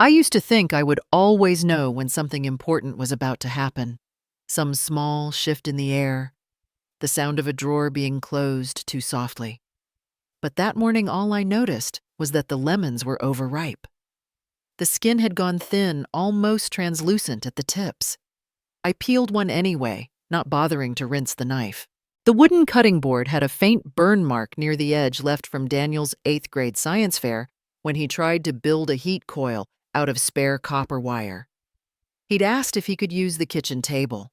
I used to think I would always know when something important was about to happen. Some small shift in the air, the sound of a drawer being closed too softly. But that morning, all I noticed was that the lemons were overripe. The skin had gone thin, almost translucent at the tips. I peeled one anyway, not bothering to rinse the knife. The wooden cutting board had a faint burn mark near the edge left from Daniel's 8th grade science fair when he tried to build a heat coil out of spare copper wire. He'd asked if he could use the kitchen table.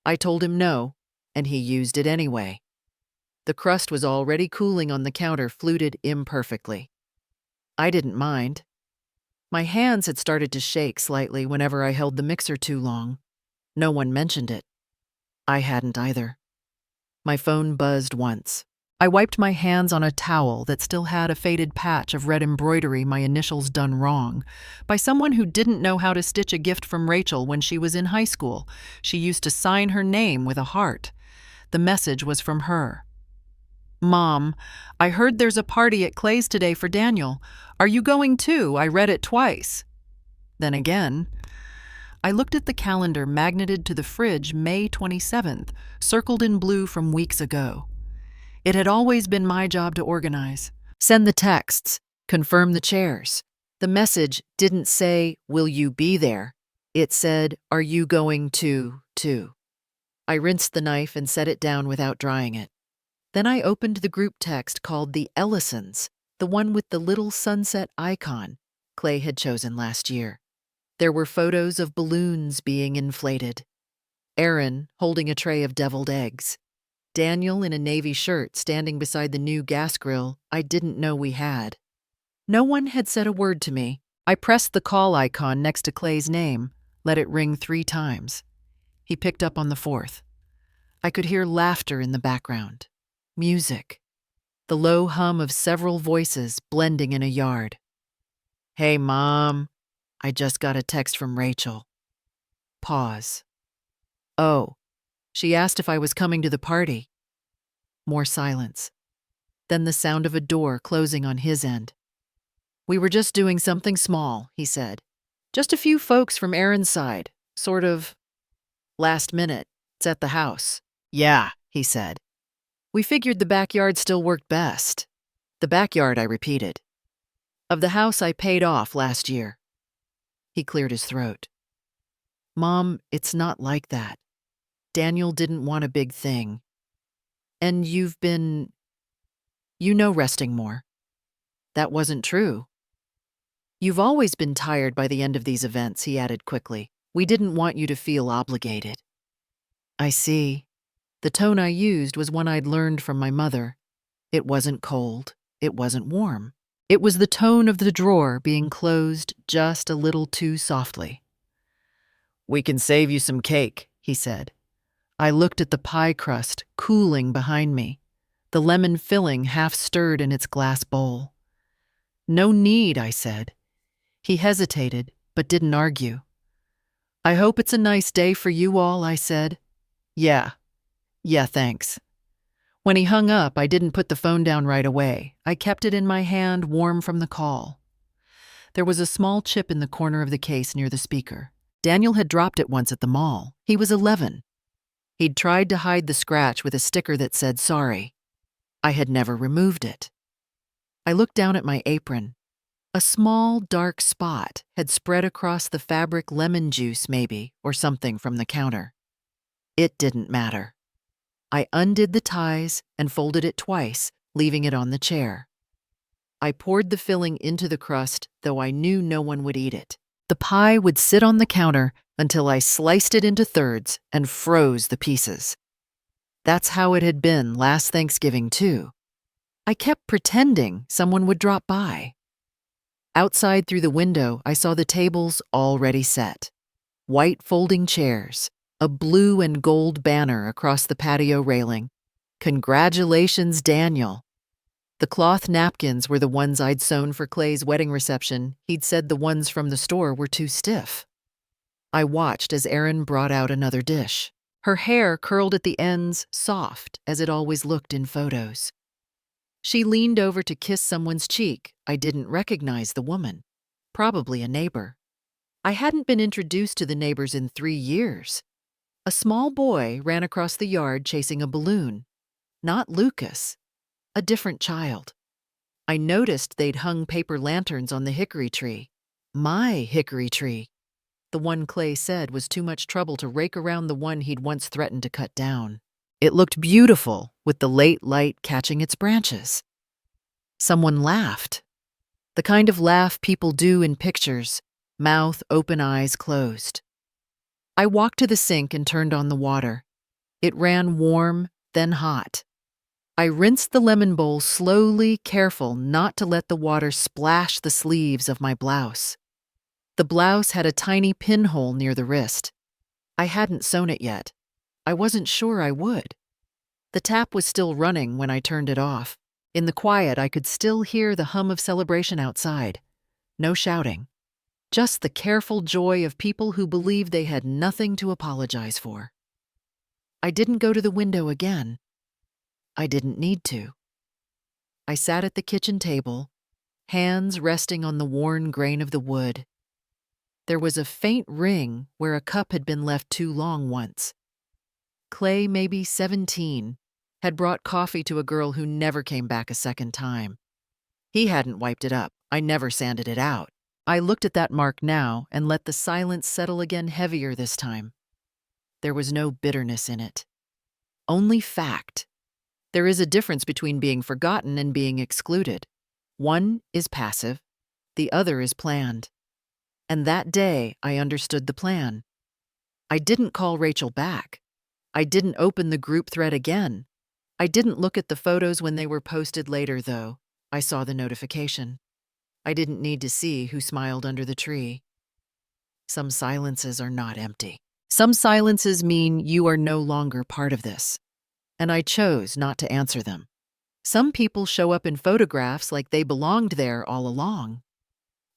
I told him no, and he used it anyway. The crust was already cooling on the counter, fluted imperfectly. I didn't mind. My hands had started to shake slightly whenever I held the mixer too long. No one mentioned it. I hadn't either. My phone buzzed once. I wiped my hands on a towel that still had a faded patch of red embroidery, my initials done wrong, by someone who didn't know how to stitch a gift from Rachel when she was in high school. She used to sign her name with a heart. The message was from her. Mom, I heard there's a party at Clay's today for Daniel. Are you going too? I read it twice. Then again, I looked at the calendar magneted to the fridge, May 27th, circled in blue from weeks ago. It had always been my job to organize, send the texts, confirm the chairs. The message didn't say, "Will you be there?" It said, "Are you going to?" I rinsed the knife and set it down without drying it. Then I opened the group text called the Ellisons, the one with the little sunset icon Clay had chosen last year. There were photos of balloons being inflated. Aaron holding a tray of deviled eggs. Daniel in a navy shirt standing beside the new gas grill I didn't know we had. No one had said a word to me. I pressed the call icon next to Clay's name, let it ring 3 times. He picked up on the 4th. I could hear laughter in the background. Music. The low hum of several voices blending in a yard. "Hey, Mom. I just got a text from Rachel." Pause. "Oh, she asked if I was coming to the party." More silence. Then the sound of a door closing on his end. "We were just doing something small," he said. "Just a few folks from Aaron's side. Sort of last minute. It's at the house." "Yeah," he said. "We figured the backyard still worked best." "The backyard," I repeated. "Of the house I paid off last year." He cleared his throat. "Mom, it's not like that. Daniel didn't want a big thing. And you've been, resting more." That wasn't true. "You've always been tired by the end of these events," he added quickly. "We didn't want you to feel obligated." I see. The tone I used was one I'd learned from my mother. It wasn't cold. It wasn't warm. It was the tone of the drawer being closed just a little too softly. "We can save you some cake," he said. I looked at the pie crust cooling behind me, the lemon filling half stirred in its glass bowl. "No need," I said. He hesitated, but didn't argue. "I hope it's a nice day for you all," I said. Yeah, thanks." When he hung up, I didn't put the phone down right away. I kept it in my hand, warm from the call. There was a small chip in the corner of the case near the speaker. Daniel had dropped it once at the mall. He was 11. He'd tried to hide the scratch with a sticker that said sorry. I had never removed it. I looked down at my apron. A small, dark spot had spread across the fabric, lemon juice maybe, or something from the counter. It didn't matter. I undid the ties and folded it twice, leaving it on the chair. I poured the filling into the crust, though I knew no one would eat it. The pie would sit on the counter until I sliced it into thirds and froze the pieces. That's how it had been last Thanksgiving, too. I kept pretending someone would drop by. Outside through the window, I saw the tables already set. White folding chairs, a blue and gold banner across the patio railing. "Congratulations, Daniel." The cloth napkins were the ones I'd sewn for Clay's wedding reception. He'd said the ones from the store were too stiff. I watched as Erin brought out another dish. Her hair curled at the ends, soft, as it always looked in photos. She leaned over to kiss someone's cheek. I didn't recognize the woman. Probably a neighbor. I hadn't been introduced to the neighbors in 3 years. A small boy ran across the yard chasing a balloon. Not Lucas, a different child. I noticed they'd hung paper lanterns on the hickory tree. My hickory tree. The one Clay said was too much trouble to rake around the one he'd once threatened to cut down. It looked beautiful, with the late light catching its branches. Someone laughed. The kind of laugh people do in pictures, mouth open, eyes closed. I walked to the sink and turned on the water. It ran warm, then hot. I rinsed the lemon bowl slowly, careful not to let the water splash the sleeves of my blouse. The blouse had a tiny pinhole near the wrist. I hadn't sewn it yet. I wasn't sure I would. The tap was still running when I turned it off. In the quiet, I could still hear the hum of celebration outside. No shouting. Just the careful joy of people who believed they had nothing to apologize for. I didn't go to the window again. I didn't need to. I sat at the kitchen table, hands resting on the worn grain of the wood. There was a faint ring where a cup had been left too long once. Clay, maybe 17, had brought coffee to a girl who never came back a second time. He hadn't wiped it up. I never sanded it out. I looked at that mark now and let the silence settle again, heavier this time. There was no bitterness in it. Only fact. There is a difference between being forgotten and being excluded. One is passive, the other is planned. And that day, I understood the plan. I didn't call Rachel back. I didn't open the group thread again. I didn't look at the photos when they were posted later, though. I saw the notification. I didn't need to see who smiled under the tree. Some silences are not empty. Some silences mean you are no longer part of this. And I chose not to answer them. Some people show up in photographs like they belonged there all along.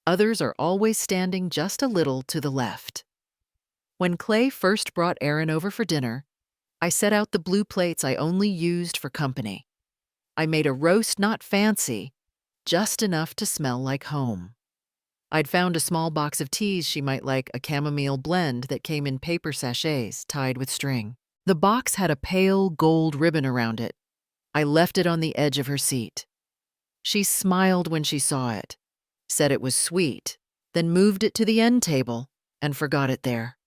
Others are always standing just a little to the left. When Clay first brought Aaron over for dinner, I set out the blue plates I only used for company. I made a roast not fancy, just enough to smell like home. I'd found a small box of teas she might like, a chamomile blend that came in paper sachets tied with string. The box had a pale gold ribbon around it. I left it on the edge of her seat. She smiled when she saw it, said it was sweet, then moved it to the end table and forgot it there.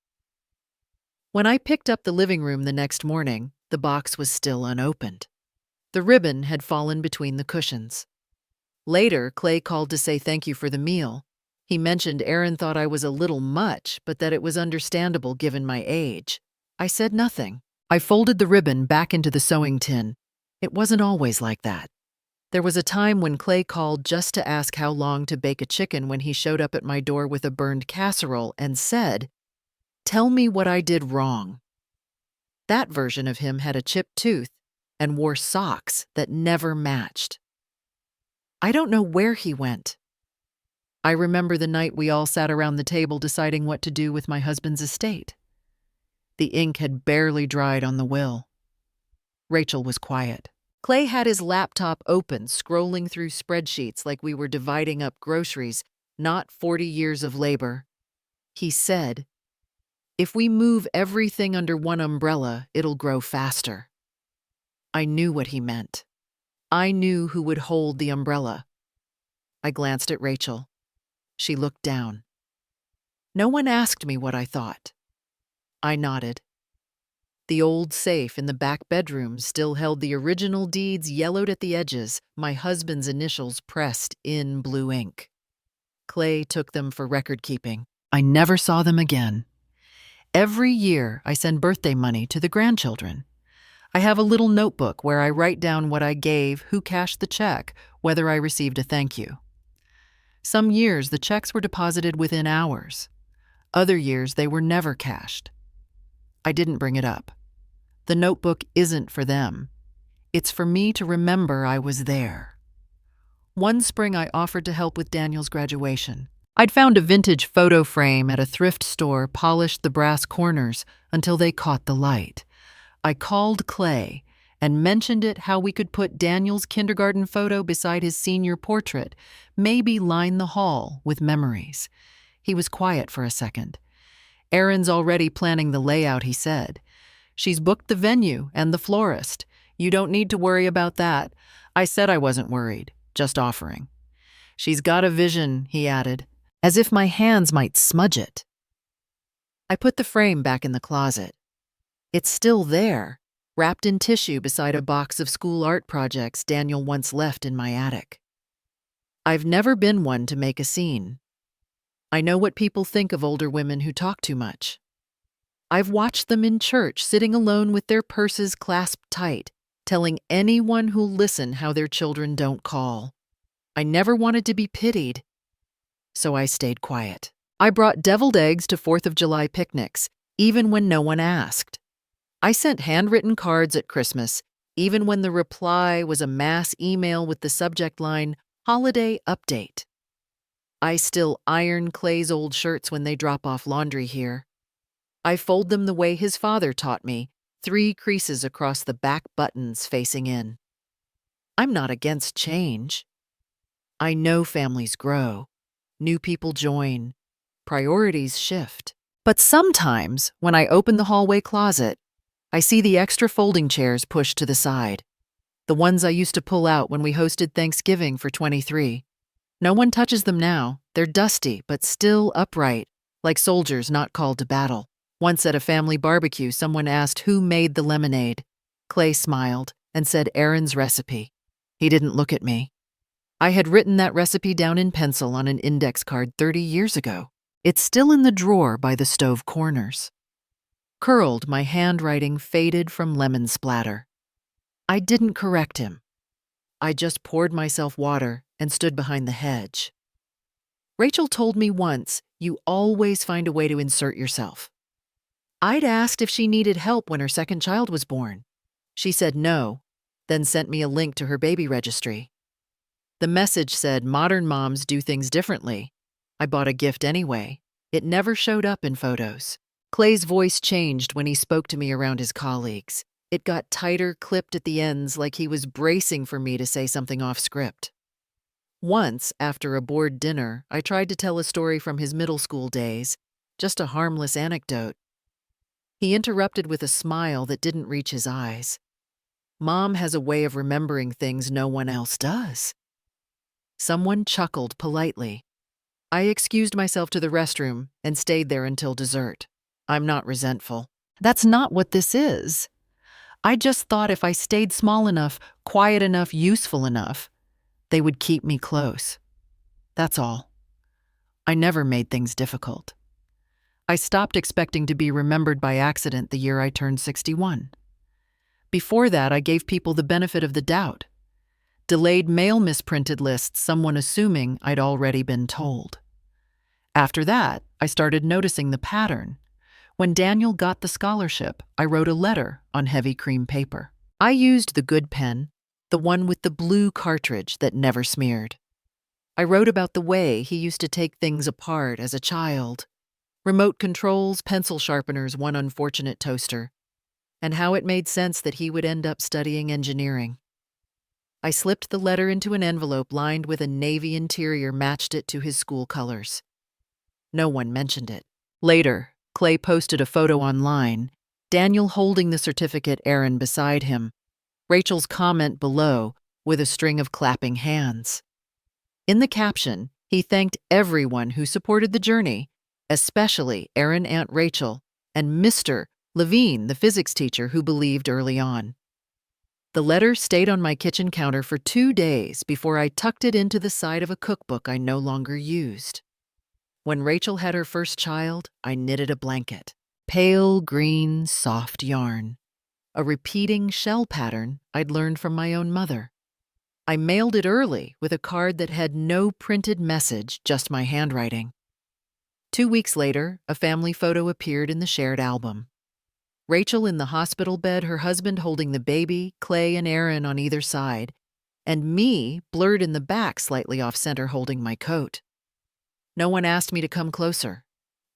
When I picked up the living room the next morning, the box was still unopened. The ribbon had fallen between the cushions. Later, Clay called to say thank you for the meal. He mentioned Aaron thought I was a little much, but that it was understandable given my age. I said nothing. I folded the ribbon back into the sewing tin. It wasn't always like that. There was a time when Clay called just to ask how long to bake a chicken when he showed up at my door with a burned casserole and said, "Tell me what I did wrong." That version of him had a chipped tooth and wore socks that never matched. I don't know where he went. I remember the night we all sat around the table deciding what to do with my husband's estate. The ink had barely dried on the will. Rachel was quiet. Clay had his laptop open, scrolling through spreadsheets like we were dividing up groceries, not 40 years of labor. He said, "If we move everything under one umbrella, it'll grow faster." I knew what he meant. I knew who would hold the umbrella. I glanced at Rachel. She looked down. No one asked me what I thought. I nodded. The old safe in the back bedroom still held the original deeds yellowed at the edges, my husband's initials pressed in blue ink. Clay took them for record keeping. I never saw them again. Every year, I send birthday money to the grandchildren. I have a little notebook where I write down what I gave, who cashed the check, whether I received a thank you. Some years, the checks were deposited within hours. Other years, they were never cashed. I didn't bring it up. The notebook isn't for them. It's for me to remember I was there. One spring, I offered to help with Daniel's graduation. I'd found a vintage photo frame at a thrift store, polished the brass corners until they caught the light. I called Clay, and mentioned it how we could put Daniel's kindergarten photo beside his senior portrait, maybe line the hall with memories. He was quiet for a second. Erin's already planning the layout, he said. She's booked the venue and the florist. You don't need to worry about that. I said I wasn't worried, just offering. She's got a vision, he added, as if my hands might smudge it. I put the frame back in the closet. It's still there, wrapped in tissue beside a box of school art projects Daniel once left in my attic. I've never been one to make a scene. I know what people think of older women who talk too much. I've watched them in church sitting alone with their purses clasped tight, telling anyone who'll listen how their children don't call. I never wanted to be pitied, so I stayed quiet. I brought deviled eggs to 4th of July picnics, even when no one asked. I sent handwritten cards at Christmas, even when the reply was a mass email with the subject line, Holiday Update. I still iron Clay's old shirts when they drop off laundry here. I fold them the way his father taught me, 3 creases across the back buttons facing in. I'm not against change. I know families grow, new people join, priorities shift. But sometimes, when I open the hallway closet, I see the extra folding chairs pushed to the side, the ones I used to pull out when we hosted Thanksgiving for 23. No one touches them now. They're dusty, but still upright, like soldiers not called to battle. Once at a family barbecue, someone asked who made the lemonade. Clay smiled and said Erin's recipe. He didn't look at me. I had written that recipe down in pencil on an index card 30 years ago. It's still in the drawer by the stove corners. Curled, my handwriting faded from lemon splatter. I didn't correct him. I just poured myself water and stood behind the hedge. Rachel told me once, you always find a way to insert yourself. I'd asked if she needed help when her second child was born. She said no, then sent me a link to her baby registry. The message said modern moms do things differently. I bought a gift anyway. It never showed up in photos. Clay's voice changed when he spoke to me around his colleagues. It got tighter, clipped at the ends, like he was bracing for me to say something off script. Once, after a bored dinner, I tried to tell a story from his middle school days, just a harmless anecdote. He interrupted with a smile that didn't reach his eyes. Mom has a way of remembering things no one else does. Someone chuckled politely. I excused myself to the restroom and stayed there until dessert. I'm not resentful. That's not what this is. I just thought if I stayed small enough, quiet enough, useful enough, they would keep me close. That's all. I never made things difficult. I stopped expecting to be remembered by accident the year I turned 61. Before that, I gave people the benefit of the doubt. Delayed mail misprinted lists, someone assuming I'd already been told. After that, I started noticing the pattern. When Daniel got the scholarship, I wrote a letter on heavy cream paper. I used the good pen, the one with the blue cartridge that never smeared. I wrote about the way he used to take things apart as a child. Remote controls, pencil sharpeners, one unfortunate toaster, and how it made sense that he would end up studying engineering. I slipped the letter into an envelope lined with a navy interior, matched it to his school colors. No one mentioned it. Later, Clay posted a photo online, Daniel holding the certificate, Erin beside him, Rachel's comment below with a string of clapping hands. In the caption, he thanked everyone who supported the journey, especially Erin, Aunt Rachel, and Mr. Levine, the physics teacher who believed early on. The letter stayed on my kitchen counter for 2 days before I tucked it into the side of a cookbook I no longer used. When Rachel had her first child, I knitted a blanket. Pale green, soft yarn. A repeating shell pattern I'd learned from my own mother. I mailed it early with a card that had no printed message, just my handwriting. 2 weeks later, a family photo appeared in the shared album. Rachel in the hospital bed, her husband holding the baby, Clay and Erin on either side, and me blurred in the back, slightly off-center, holding my coat. No one asked me to come closer.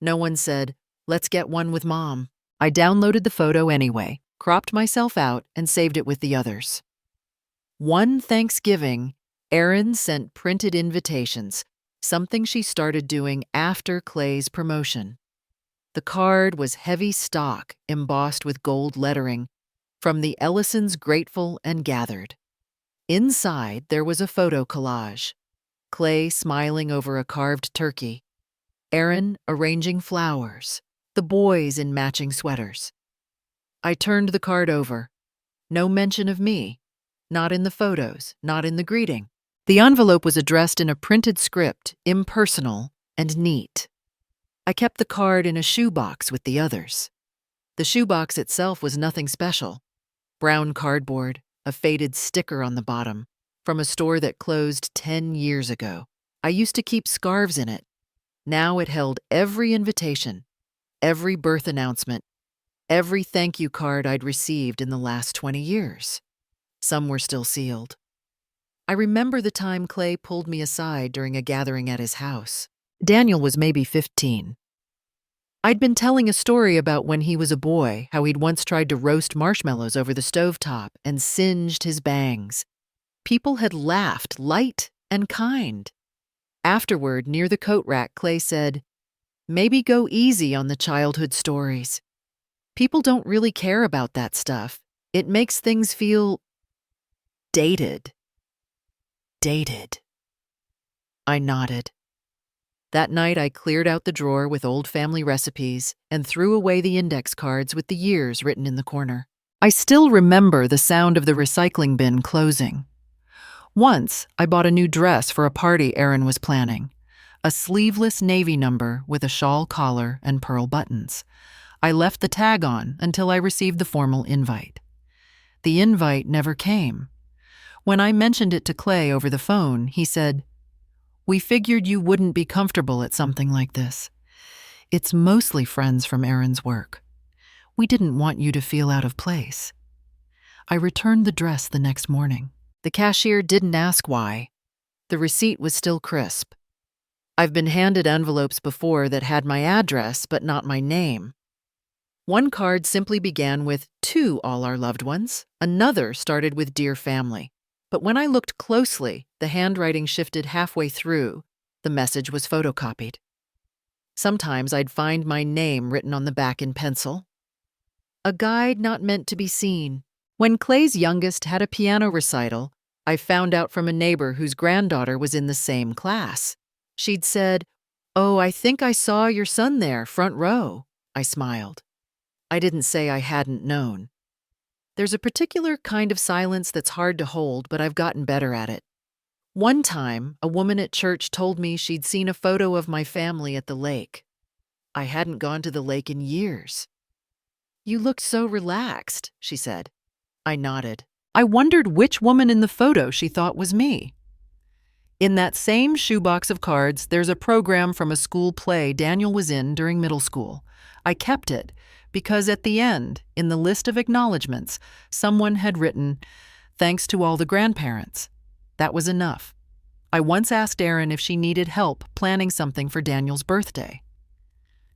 No one said, "Let's get one with Mom." I downloaded the photo anyway, cropped myself out, and saved it with the others. One Thanksgiving, Erin sent printed invitations, something she started doing after Clay's promotion. The card was heavy stock embossed with gold lettering, "From the Ellisons grateful and gathered." Inside, there was a photo collage. Clay smiling over a carved turkey, Erin arranging flowers, the boys in matching sweaters. I turned the card over. No mention of me. Not in the photos, not in the greeting. The envelope was addressed in a printed script, impersonal and neat. I kept the card in a shoebox with the others. The shoebox itself was nothing special. Brown cardboard, a faded sticker on the bottom, from a store that closed 10 years ago. I used to keep scarves in it. Now it held every invitation, every birth announcement, every thank you card I'd received in the last 20 years. Some were still sealed. I remember the time Clay pulled me aside during a gathering at his house. Daniel was maybe 15. I'd been telling a story about when he was a boy, how he'd once tried to roast marshmallows over the stovetop and singed his bangs. People had laughed, light and kind. Afterward, near the coat rack, Clay said, "Maybe go easy on the childhood stories. People don't really care about that stuff. It makes things feel dated." Dated. I nodded. That night, I cleared out the drawer with old family recipes and threw away the index cards with the years written in the corner. I still remember the sound of the recycling bin closing. Once, I bought a new dress for a party Erin was planning, a sleeveless navy number with a shawl collar and pearl buttons. I left the tag on until I received the formal invite. The invite never came. When I mentioned it to Clay over the phone, he said, "We figured you wouldn't be comfortable at something like this. It's mostly friends from Erin's work. We didn't want you to feel out of place." I returned the dress the next morning. The cashier didn't ask why. The receipt was still crisp. I've been handed envelopes before that had my address but not my name. One card simply began with "To all our loved ones." Another started with "Dear family." But when I looked closely, the handwriting shifted halfway through. The message was photocopied. Sometimes I'd find my name written on the back in pencil. A guide not meant to be seen. When Clay's youngest had a piano recital, I found out from a neighbor whose granddaughter was in the same class. She'd said, "Oh, I think I saw your son there, front row." I smiled. I didn't say I hadn't known. There's a particular kind of silence that's hard to hold, but I've gotten better at it. One time, a woman at church told me she'd seen a photo of my family at the lake. I hadn't gone to the lake in years. "You looked so relaxed," she said. I nodded. I wondered which woman in the photo she thought was me. In that same shoebox of cards, there's a program from a school play Daniel was in during middle school. I kept it because at the end, in the list of acknowledgments, someone had written, "Thanks to all the grandparents." That was enough. I once asked Erin if she needed help planning something for Daniel's birthday.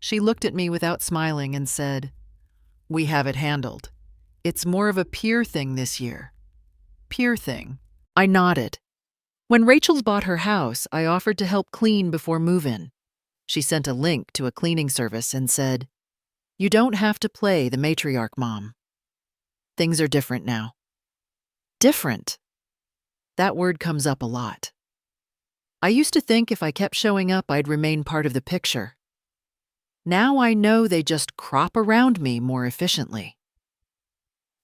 She looked at me without smiling and said, "We have it handled. It's more of a peer thing this year." Peer thing. I nodded. When Rachel's bought her house, I offered to help clean before move-in. She sent a link to a cleaning service and said, "You don't have to play the matriarch, Mom." Things are different now. Different. That word comes up a lot. I used to think if I kept showing up, I'd remain part of the picture. Now I know they just crop around me more efficiently.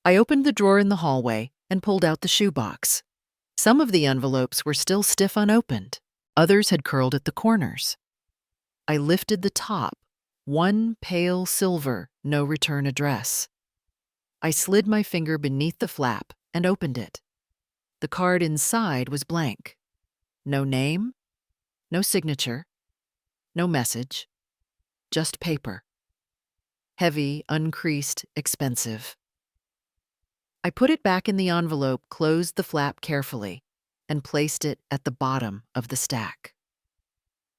I opened the drawer in the hallway and pulled out the shoebox. Some of the envelopes were still stiff unopened. Others had curled at the corners. I lifted the top, one pale silver, no return address. I slid my finger beneath the flap and opened it. The card inside was blank. No name, no signature, no message, just paper. Heavy, uncreased, expensive. I put it back in the envelope, closed the flap carefully, and placed it at the bottom of the stack.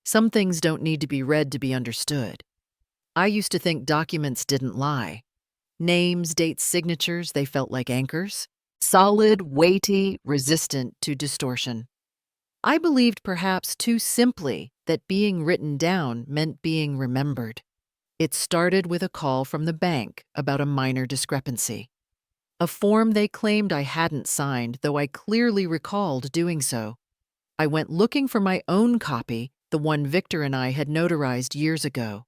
Some things don't need to be read to be understood. I used to think documents didn't lie. Names, dates, signatures, they felt like anchors. Solid, weighty, resistant to distortion. I believed perhaps too simply that being written down meant being remembered. It started with a call from the bank about a minor discrepancy. A form they claimed I hadn't signed, though I clearly recalled doing so. I went looking for my own copy, the one Victor and I had notarized years ago.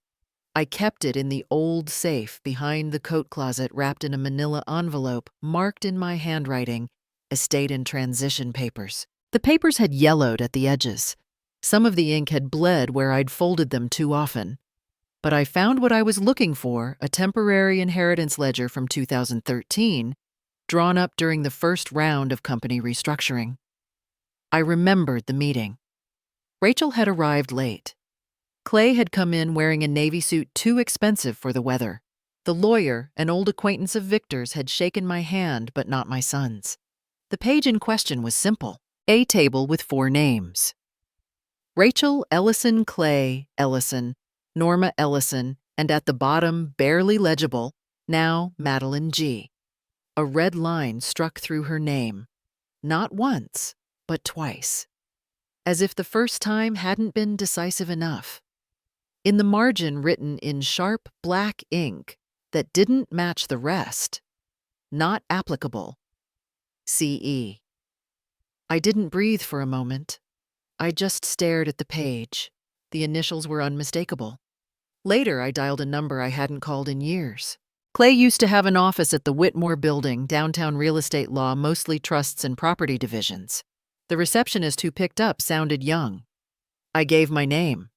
I kept it in the old safe behind the coat closet, wrapped in a manila envelope marked in my handwriting, estate and transition papers. The papers had yellowed at the edges. Some of the ink had bled where I'd folded them too often. But I found what I was looking for, a temporary inheritance ledger from 2013, drawn up during the first round of company restructuring. I remembered the meeting. Rachel had arrived late. Clay had come in wearing a navy suit too expensive for the weather. The lawyer, an old acquaintance of Victor's, had shaken my hand, but not my son's. The page in question was simple, a table with 4 names. Rachel Ellison Clay Ellison, Norma Ellison, and at the bottom, barely legible, now Madeline G. A red line struck through her name, not once, but twice, as if the first time hadn't been decisive enough. In the margin, written in sharp black ink that didn't match the rest, not applicable, CE. I didn't breathe for a moment. I just stared at the page. The initials were unmistakable. Later, I dialed a number I hadn't called in years. Clay used to have an office at the Whitmore Building, downtown real estate law, mostly trusts and property divisions. The receptionist who picked up sounded young. I gave my name.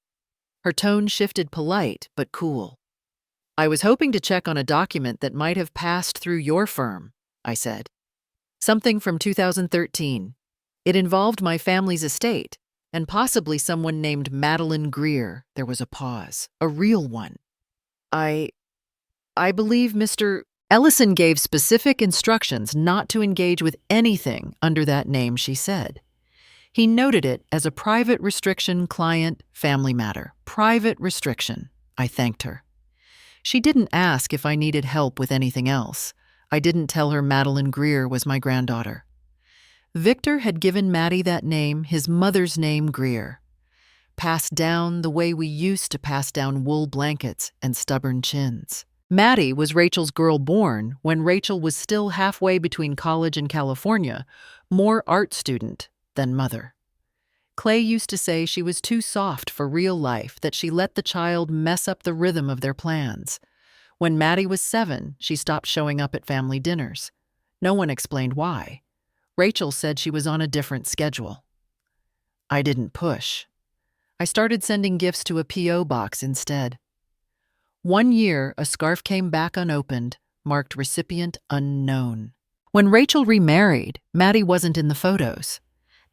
Her tone shifted, polite but cool. "I was hoping to check on a document that might have passed through your firm," I said. "Something from 2013. It involved my family's estate, and possibly someone named Madeline Greer." There was a pause. "A real one." I believe Mr. Ellison gave specific instructions not to engage with anything under that name," she said. "He noted it as a private restriction, client, family matter." Private restriction. I thanked her. She didn't ask if I needed help with anything else. I didn't tell her Madeline Greer was my granddaughter. Victor had given Maddie that name, his mother's name, Greer. Passed down the way we used to pass down wool blankets and stubborn chins. Maddie was Rachel's girl, born when Rachel was still halfway between college and California, more art student than mother. Clay used to say she was too soft for real life, that she let the child mess up the rhythm of their plans. When Maddie was 7, she stopped showing up at family dinners. No one explained why. Rachel said she was on a different schedule. I didn't push. I started sending gifts to a P.O. box instead. One year, a scarf came back unopened, marked recipient unknown. When Rachel remarried, Maddie wasn't in the photos.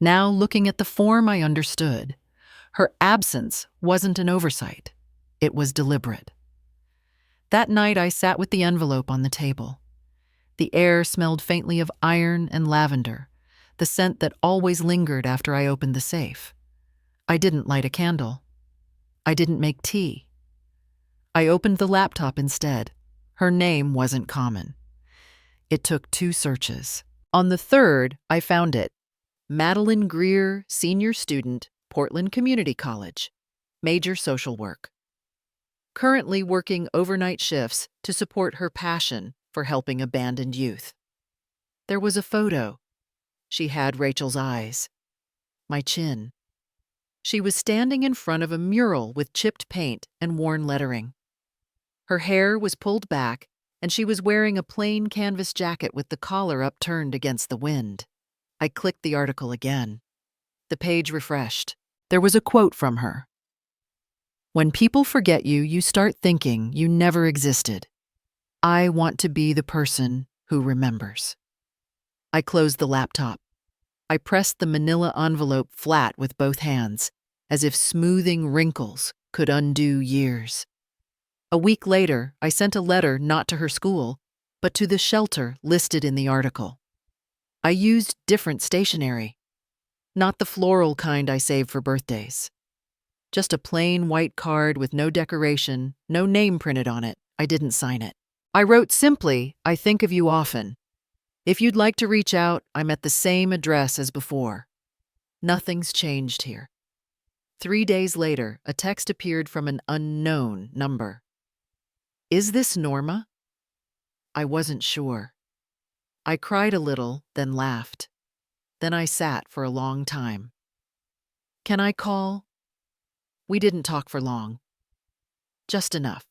Now, looking at the form, I understood. Her absence wasn't an oversight. It was deliberate. That night, I sat with the envelope on the table. The air smelled faintly of iron and lavender, the scent that always lingered after I opened the safe. I didn't light a candle. I didn't make tea. I opened the laptop instead. Her name wasn't common. It took 2 searches. On the 3rd, I found it. Madeline Greer, senior student, Portland Community College. Major social work. Currently working overnight shifts to support her passion for helping abandoned youth. There was a photo. She had Rachel's eyes. My chin. She was standing in front of a mural with chipped paint and worn lettering. Her hair was pulled back, and she was wearing a plain canvas jacket with the collar upturned against the wind. I clicked the article again. The page refreshed. There was a quote from her. "When people forget you, you start thinking you never existed. I want to be the person who remembers." I closed the laptop. I pressed the manila envelope flat with both hands, as if smoothing wrinkles could undo years. A week later, I sent a letter not to her school, but to the shelter listed in the article. I used different stationery, not the floral kind I saved for birthdays. Just a plain white card with no decoration, no name printed on it. I didn't sign it. I wrote simply, "I think of you often. If you'd like to reach out, I'm at the same address as before." Nothing's changed here. 3 days later, a text appeared from an unknown number. Is this Norma? I wasn't sure. I cried a little, then laughed. Then I sat for a long time. Can I call? We didn't talk for long. Just enough.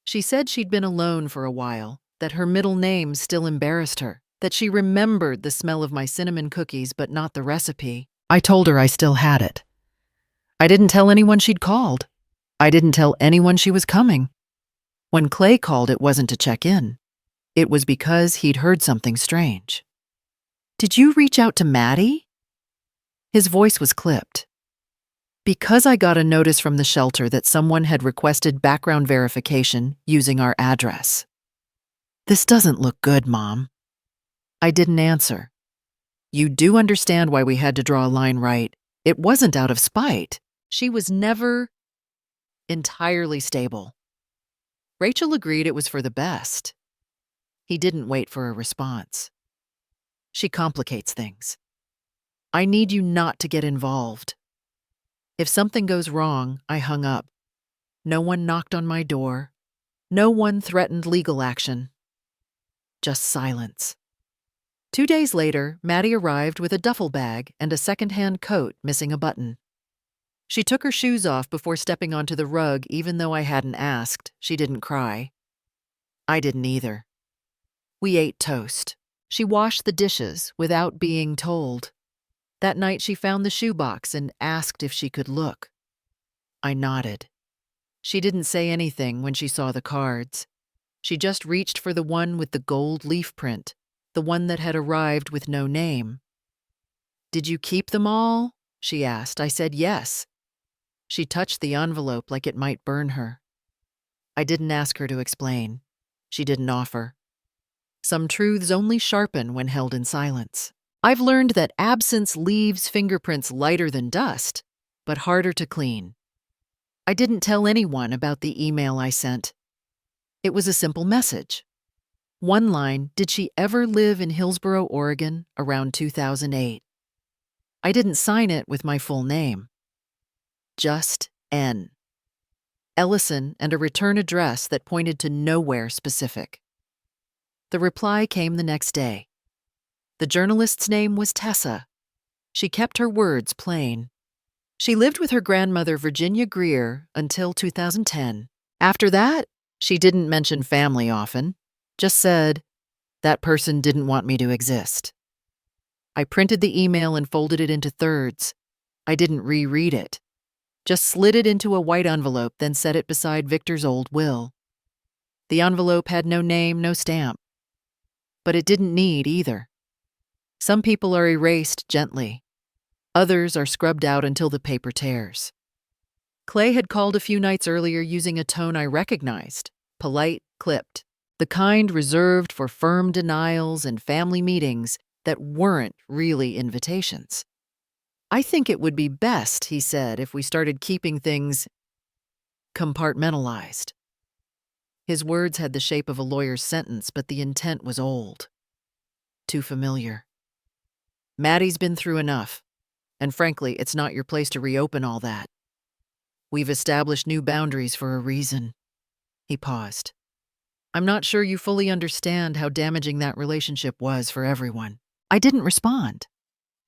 She said she'd been alone for a while, that her middle name still embarrassed her, that she remembered the smell of my cinnamon cookies but not the recipe. I told her I still had it. I didn't tell anyone she'd called. I didn't tell anyone she was coming. When Clay called, it wasn't to check in. It was because he'd heard something strange. Did you reach out to Maddie? His voice was clipped. Because I got a notice from the shelter that someone had requested background verification using our address. This doesn't look good, Mom. I didn't answer. You do understand why we had to draw a line, right? It wasn't out of spite. She was never entirely stable. Rachel agreed it was for the best. He didn't wait for a response. She complicates things. I need you not to get involved. If something goes wrong, I hung up. No one knocked on my door. No one threatened legal action. Just silence. 2 days later, Maddie arrived with a duffel bag and a second-hand coat missing a button. She took her shoes off before stepping onto the rug, even though I hadn't asked. She didn't cry. I didn't either. We ate toast. She washed the dishes without being told. That night she found the shoebox and asked if she could look. I nodded. She didn't say anything when she saw the cards. She just reached for the one with the gold leaf print, the one that had arrived with no name. Did you keep them all? She asked. I said yes. She touched the envelope like it might burn her. I didn't ask her to explain. She didn't offer. Some truths only sharpen when held in silence. I've learned that absence leaves fingerprints lighter than dust, but harder to clean. I didn't tell anyone about the email I sent. It was a simple message. One line, did she ever live in Hillsboro, Oregon, around 2008? I didn't sign it with my full name. Just N. Ellison, and a return address that pointed to nowhere specific. The reply came the next day. The journalist's name was Tessa. She kept her words plain. She lived with her grandmother, Virginia Greer, until 2010. After that, she didn't mention family often, just said, that person didn't want me to exist. I printed the email and folded it into thirds. I didn't reread it. Just slid it into a white envelope, then set it beside Victor's old will. The envelope had no name, no stamp. But it didn't need either. Some people are erased gently. Others are scrubbed out until the paper tears. Clay had called a few nights earlier using a tone I recognized, polite, clipped, the kind reserved for firm denials and family meetings that weren't really invitations. I think it would be best, he said, if we started keeping things compartmentalized. His words had the shape of a lawyer's sentence, but the intent was old. Too familiar. Maddie's been through enough, and frankly, it's not your place to reopen all that. We've established new boundaries for a reason. He paused. I'm not sure you fully understand how damaging that relationship was for everyone. I didn't respond.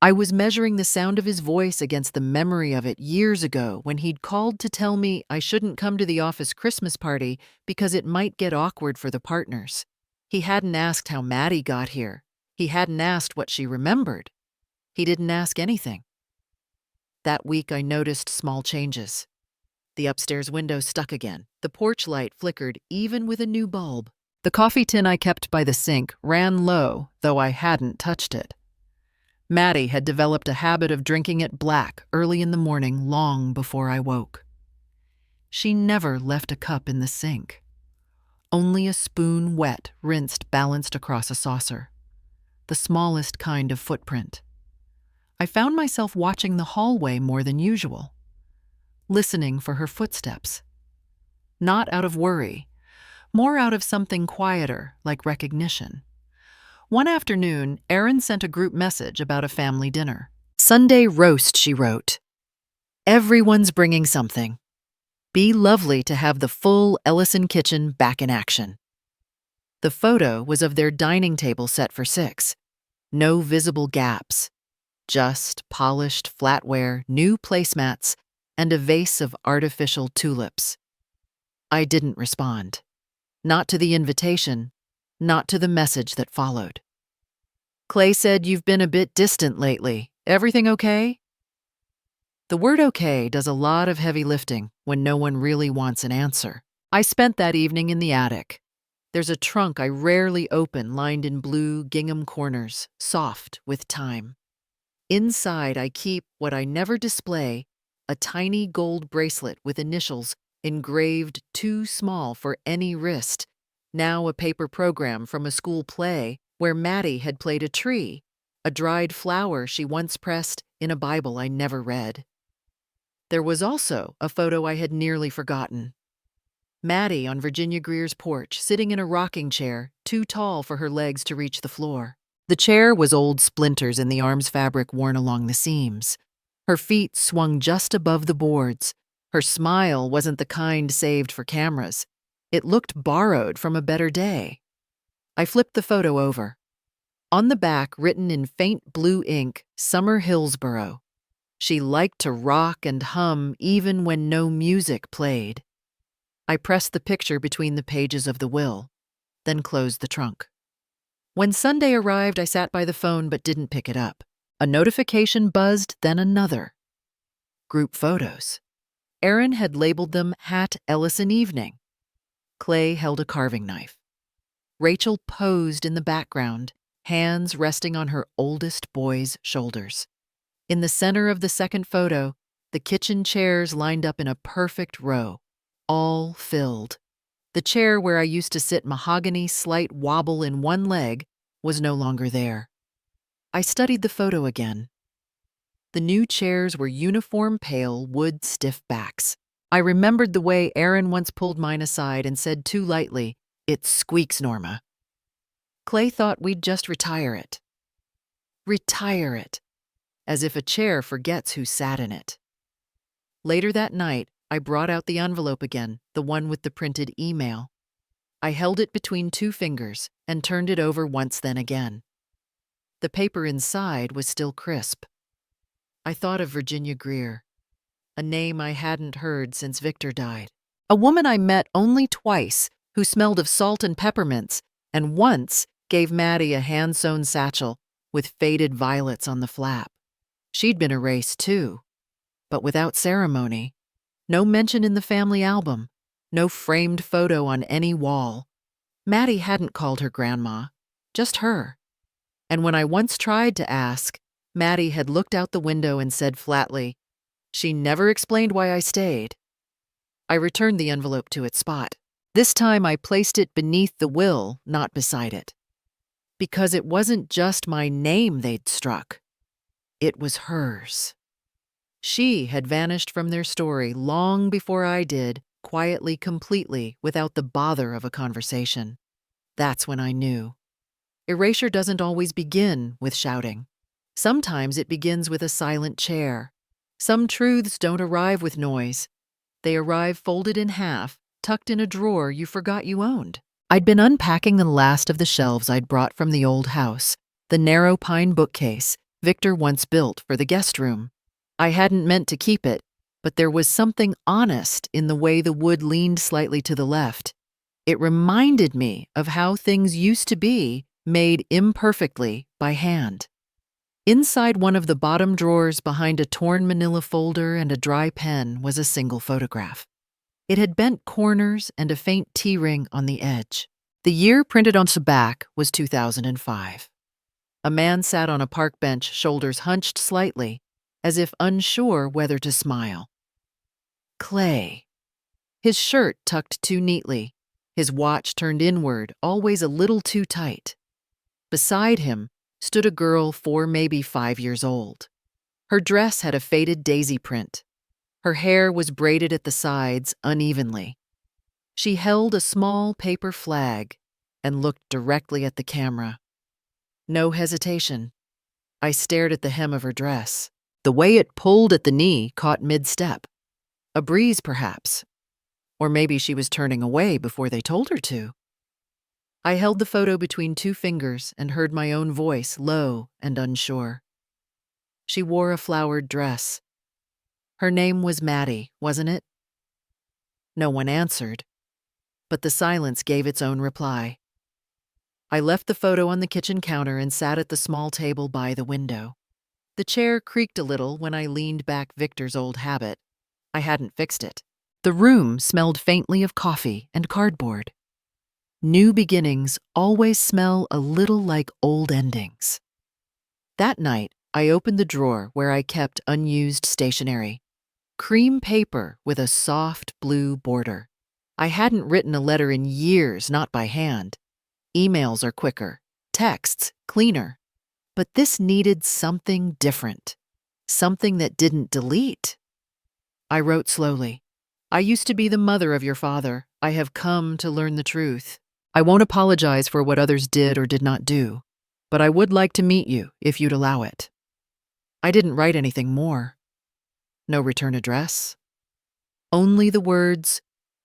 I was measuring the sound of his voice against the memory of it years ago when he'd called to tell me I shouldn't come to the office Christmas party because it might get awkward for the partners. He hadn't asked how Maddie got here. He hadn't asked what she remembered. He didn't ask anything. That week I noticed small changes. The upstairs window stuck again. The porch light flickered even with a new bulb. The coffee tin I kept by the sink ran low, though I hadn't touched it. Maddie had developed a habit of drinking it black early in the morning long before I woke. She never left a cup in the sink. Only a spoon wet, rinsed, balanced across a saucer. The smallest kind of footprint. I found myself watching the hallway more than usual, listening for her footsteps. Not out of worry, more out of something quieter, like recognition. One afternoon, Erin sent a group message about a family dinner. Sunday roast, she wrote. Everyone's bringing something. Be lovely to have the full Ellison kitchen back in action. The photo was of their dining table set for 6. No visible gaps. Just polished flatware, new placemats, and a vase of artificial tulips. I didn't respond. Not to the invitation, not to the message that followed. Clay said, "You've been a bit distant lately. Everything okay?" The word okay does a lot of heavy lifting when no one really wants an answer. I spent that evening in the attic. There's a trunk I rarely open lined in blue gingham corners, soft with time. Inside, I keep what I never display, a tiny gold bracelet with initials engraved too small for any wrist, now a paper program from a school play where Maddie had played a tree, a dried flower she once pressed in a Bible I never read. There was also a photo I had nearly forgotten. Maddie on Virginia Greer's porch, sitting in a rocking chair, too tall for her legs to reach the floor. The chair was old splinters in the arms fabric worn along the seams. Her feet swung just above the boards. Her smile wasn't the kind saved for cameras. It looked borrowed from a better day. I flipped the photo over. On the back, written in faint blue ink, Summer Hillsborough. She liked to rock and hum even when no music played. I pressed the picture between the pages of the will, then closed the trunk. When Sunday arrived, I sat by the phone but didn't pick it up. A notification buzzed, then another. Group photos. Erin had labeled them Hat Ellison Evening. Clay held a carving knife. Rachel posed in the background, hands resting on her oldest boy's shoulders. In the center of the second photo, the kitchen chairs lined up in a perfect row, all filled. The chair where I used to sit mahogany, slight wobble in one leg, was no longer there. I studied the photo again. The new chairs were uniform pale wood stiff backs. I remembered the way Erin once pulled mine aside and said too lightly, "It squeaks, Norma." Clay thought we'd just retire it. Retire it. As if a chair forgets who sat in it. Later that night, I brought out the envelope again, the one with the printed email. I held it between 2 fingers and turned it over once then again. The paper inside was still crisp. I thought of Virginia Greer, a name I hadn't heard since Victor died. A woman I met only twice who smelled of salt and peppermints and once gave Maddie a hand-sewn satchel with faded violets on the flap. She'd been erased too, but without ceremony. No mention in the family album, no framed photo on any wall. Maddie hadn't called her grandma, just her. And when I once tried to ask, Maddie had looked out the window and said flatly, "She never explained why I stayed." I returned the envelope to its spot. This time I placed it beneath the will, not beside it. Because it wasn't just my name they'd struck. It was hers. She had vanished from their story long before I did, quietly, completely, without the bother of a conversation. That's when I knew. Erasure doesn't always begin with shouting. Sometimes it begins with a silent chair. Some truths don't arrive with noise. They arrive folded in half, tucked in a drawer you forgot you owned. I'd been unpacking the last of the shelves I'd brought from the old house, the narrow pine bookcase Victor once built for the guest room. I hadn't meant to keep it, but there was something honest in the way the wood leaned slightly to the left. It reminded me of how things used to be, made imperfectly by hand. Inside one of the bottom drawers behind a torn manila folder and a dry pen was a single photograph. It had bent corners and a faint T-ring on the edge. The year printed on the back was 2005. A man sat on a park bench, shoulders hunched slightly, as if unsure whether to smile. Clay. His shirt tucked too neatly, his watch turned inward, always a little too tight. Beside him stood a girl 4, maybe 5 years old. Her dress had a faded daisy print. Her hair was braided at the sides unevenly. She held a small paper flag and looked directly at the camera. No hesitation. I stared at the hem of her dress. The way it pulled at the knee caught mid-step. A breeze, perhaps. Or maybe she was turning away before they told her to. I held the photo between two fingers and heard my own voice, low and unsure. She wore a flowered dress. Her name was Maddie, wasn't it? No one answered, but the silence gave its own reply. I left the photo on the kitchen counter and sat at the small table by the window. The chair creaked a little when I leaned back, Victor's old habit. I hadn't fixed it. The room smelled faintly of coffee and cardboard. New beginnings always smell a little like old endings. That night, I opened the drawer where I kept unused stationery. Cream paper with a soft blue border. I hadn't written a letter in years, not by hand. Emails are quicker, texts cleaner. But this needed something different, something that didn't delete. I wrote slowly. I used to be the mother of your father. I have come to learn the truth. I won't apologize for what others did or did not do, but I would like to meet you if you'd allow it. I didn't write anything more. No return address. Only the words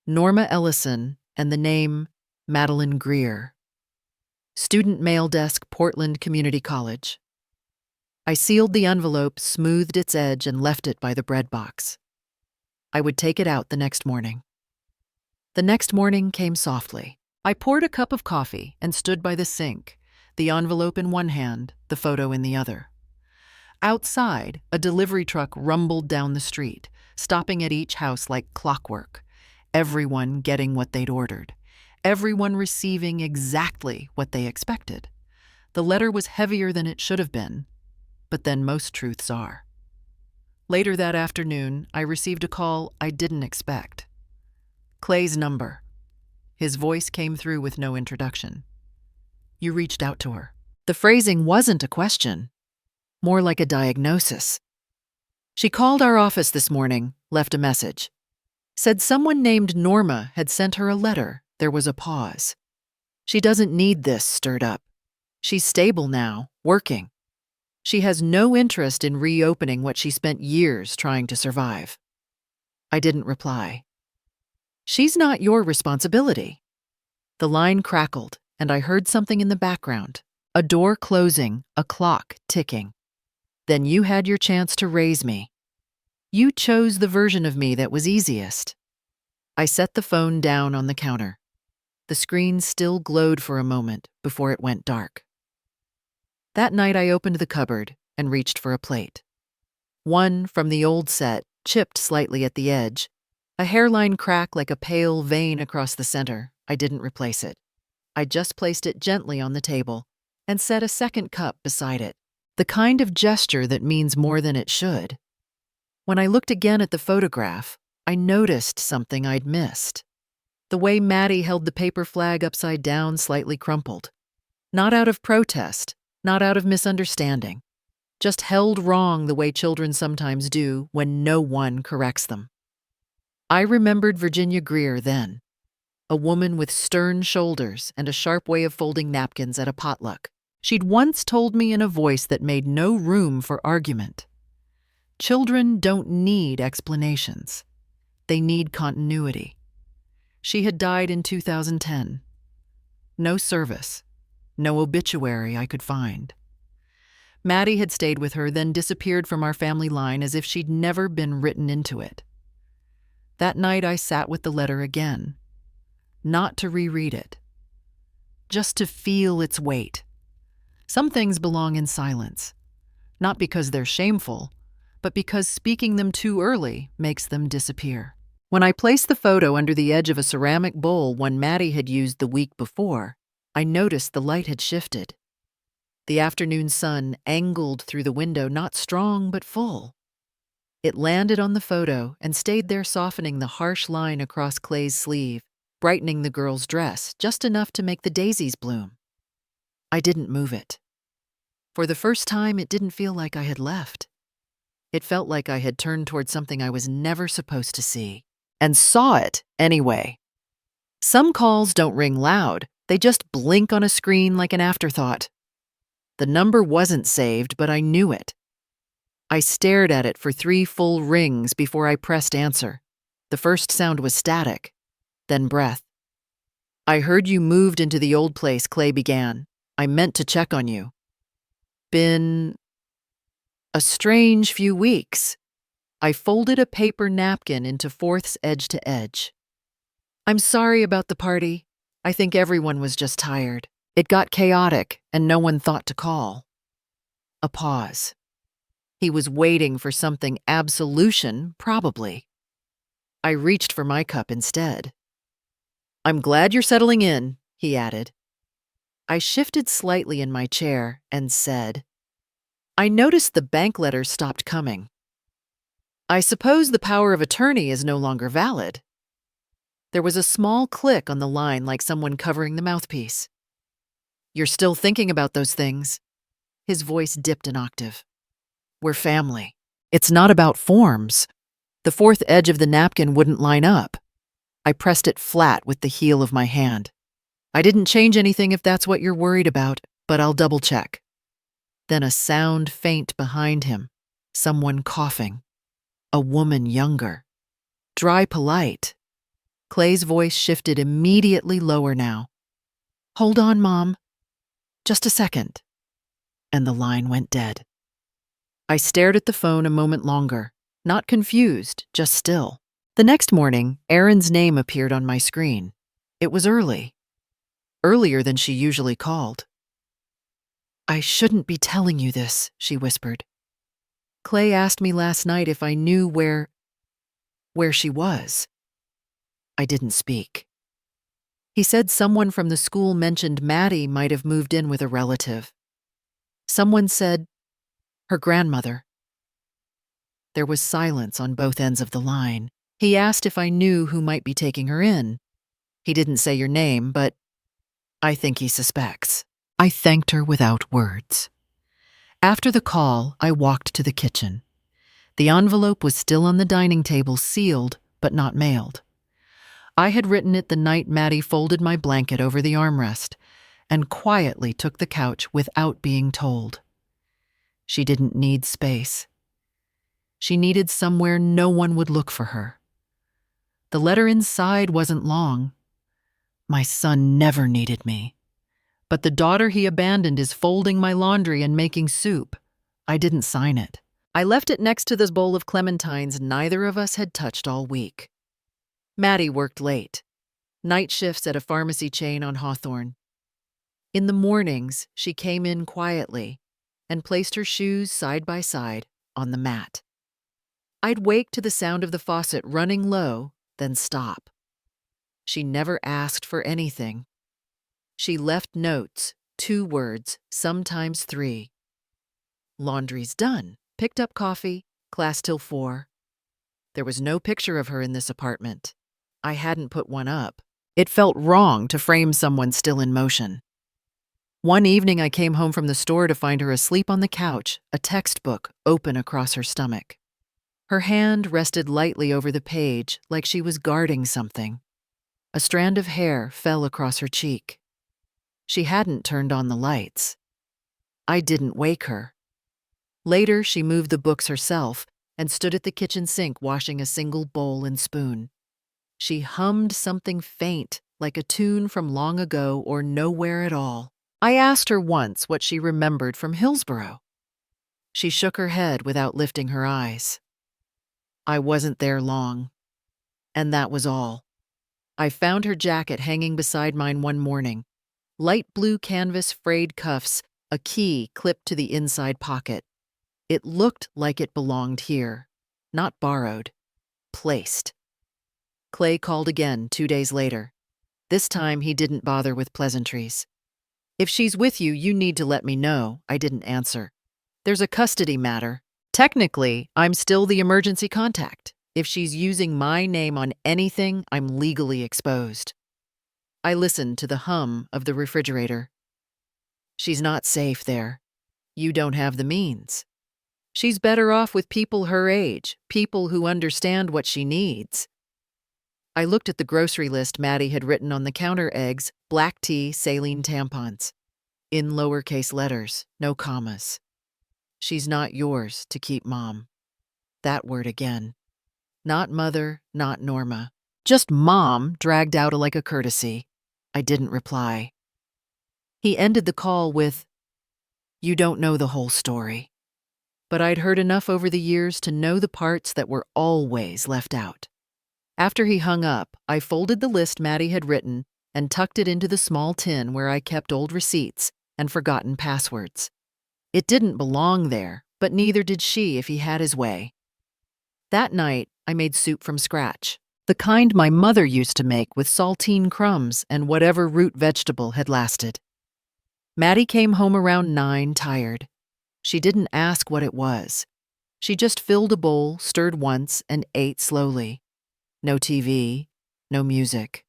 Norma Ellison and the name Madeline Greer. Student mail desk, Portland Community College. I sealed the envelope, smoothed its edge, and left it by the bread box. I would take it out the next morning. The next morning came softly. I poured a cup of coffee and stood by the sink, the envelope in one hand, the photo in the other. Outside, a delivery truck rumbled down the street, stopping at each house like clockwork, everyone getting what they'd ordered. Everyone receiving exactly what they expected. The letter was heavier than it should have been, but then most truths are. Later that afternoon, I received a call I didn't expect. Clay's number. His voice came through with no introduction. You reached out to her. The phrasing wasn't a question, more like a diagnosis. She called our office this morning, left a message. Said someone named Norma had sent her a letter. There was a pause. She doesn't need this stirred up. She's stable now, working. She has no interest in reopening what she spent years trying to survive. I didn't reply. She's not your responsibility. The line crackled, and I heard something in the background. A door closing, a clock ticking. Then you had your chance to raise me. You chose the version of me that was easiest. I set the phone down on the counter. The screen still glowed for a moment before it went dark. That night I opened the cupboard and reached for a plate. One from the old set, chipped slightly at the edge, a hairline crack like a pale vein across the center. I didn't replace it. I just placed it gently on the table and set a second cup beside it, the kind of gesture that means more than it should. When I looked again at the photograph, I noticed something I'd missed. The way Maddie held the paper flag upside down, slightly crumpled. Not out of protest, not out of misunderstanding. Just held wrong the way children sometimes do when no one corrects them. I remembered Virginia Greer then, a woman with stern shoulders and a sharp way of folding napkins at a potluck. She'd once told me in a voice that made no room for argument. Children don't need explanations. They need continuity. She had died in 2010. No service, no obituary I could find. Maddie had stayed with her, then disappeared from our family line as if she'd never been written into it. That night I sat with the letter again, not to reread it, just to feel its weight. Some things belong in silence, not because they're shameful, but because speaking them too early makes them disappear. When I placed the photo under the edge of a ceramic bowl one Maddie had used the week before, I noticed the light had shifted. The afternoon sun angled through the window, not strong but full. It landed on the photo and stayed there, softening the harsh line across Clay's sleeve, brightening the girl's dress just enough to make the daisies bloom. I didn't move it. For the first time, it didn't feel like I had left. It felt like I had turned toward something I was never supposed to see, and saw it anyway. Some calls don't ring loud, they just blink on a screen like an afterthought. The number wasn't saved, but I knew it. I stared at it for 3 full rings before I pressed answer. The first sound was static, then breath. "I heard you moved into the old place," Clay began. "I meant to check on you." "Been a strange few weeks." I folded a paper napkin into fourths edge to edge. "I'm sorry about the party. I think everyone was just tired. It got chaotic, and no one thought to call." A pause. He was waiting for something absolution, probably. I reached for my cup instead. "I'm glad you're settling in," he added. I shifted slightly in my chair and said, "I noticed the bank letters stopped coming. I suppose the power of attorney is no longer valid." There was a small click on the line like someone covering the mouthpiece. "You're still thinking about those things?" His voice dipped an octave. "We're family. It's not about forms." The fourth edge of the napkin wouldn't line up. I pressed it flat with the heel of my hand. "I didn't change anything if that's what you're worried about, but I'll double check." Then a sound faint behind him. Someone coughing. A woman younger. Dry polite. Clay's voice shifted immediately lower now. "Hold on, Mom. Just a second." And the line went dead. I stared at the phone a moment longer, not confused, just still. The next morning, Erin's name appeared on my screen. It was early. Earlier than she usually called. "I shouldn't be telling you this," she whispered. "Clay asked me last night if I knew where she was." I didn't speak. He said someone from the school mentioned Maddie might have moved in with a relative. Someone said her grandmother. There was silence on both ends of the line. He asked if I knew who might be taking her in. He didn't say your name, but I think he suspects. I thanked her without words. After the call, I walked to the kitchen. The envelope was still on the dining table, sealed, but not mailed. I had written it the night Maddie folded my blanket over the armrest and quietly took the couch without being told. She didn't need space. She needed somewhere no one would look for her. The letter inside wasn't long. My son never needed me. But the daughter he abandoned is folding my laundry and making soup. I didn't sign it. I left it next to this bowl of clementines neither of us had touched all week. Maddie worked late. Night shifts at a pharmacy chain on Hawthorne. In the mornings, she came in quietly and placed her shoes side by side on the mat. I'd wake to the sound of the faucet running low, then stop. She never asked for anything. She left notes, 2 words, sometimes 3. "Laundry's done. Picked up coffee. Class till 4. There was no picture of her in this apartment. I hadn't put one up. It felt wrong to frame someone still in motion. One evening I came home from the store to find her asleep on the couch, a textbook open across her stomach. Her hand rested lightly over the page like she was guarding something. A strand of hair fell across her cheek. She hadn't turned on the lights. I didn't wake her. Later, she moved the books herself and stood at the kitchen sink washing a single bowl and spoon. She hummed something faint, like a tune from long ago or nowhere at all. I asked her once what she remembered from Hillsborough. She shook her head without lifting her eyes. I wasn't there long. And that was all. I found her jacket hanging beside mine one morning. Light blue canvas frayed cuffs, a key clipped to the inside pocket. It looked like it belonged here. Not borrowed. Placed. Clay called again 2 days later. This time he didn't bother with pleasantries. "If she's with you, you need to let me know." I didn't answer. "There's a custody matter. Technically, I'm still the emergency contact. If she's using my name on anything, I'm legally exposed." I listened to the hum of the refrigerator. "She's not safe there. You don't have the means. She's better off with people her age, people who understand what she needs." I looked at the grocery list Maddie had written on the counter: eggs, black tea, saline tampons. In lowercase letters, no commas. She's not yours to keep, Mom. That word again. Not mother, not Norma. Just Mom, dragged out like a courtesy. I didn't reply. He ended the call with, "You don't know the whole story." But I'd heard enough over the years to know the parts that were always left out. After he hung up, I folded the list Maddie had written and tucked it into the small tin where I kept old receipts and forgotten passwords. It didn't belong there, but neither did she if he had his way. That night, I made soup from scratch, the kind my mother used to make with saltine crumbs and whatever root vegetable had lasted. Maddie came home around 9, tired. She didn't ask what it was. She just filled a bowl, stirred once, and ate slowly. No TV, no music.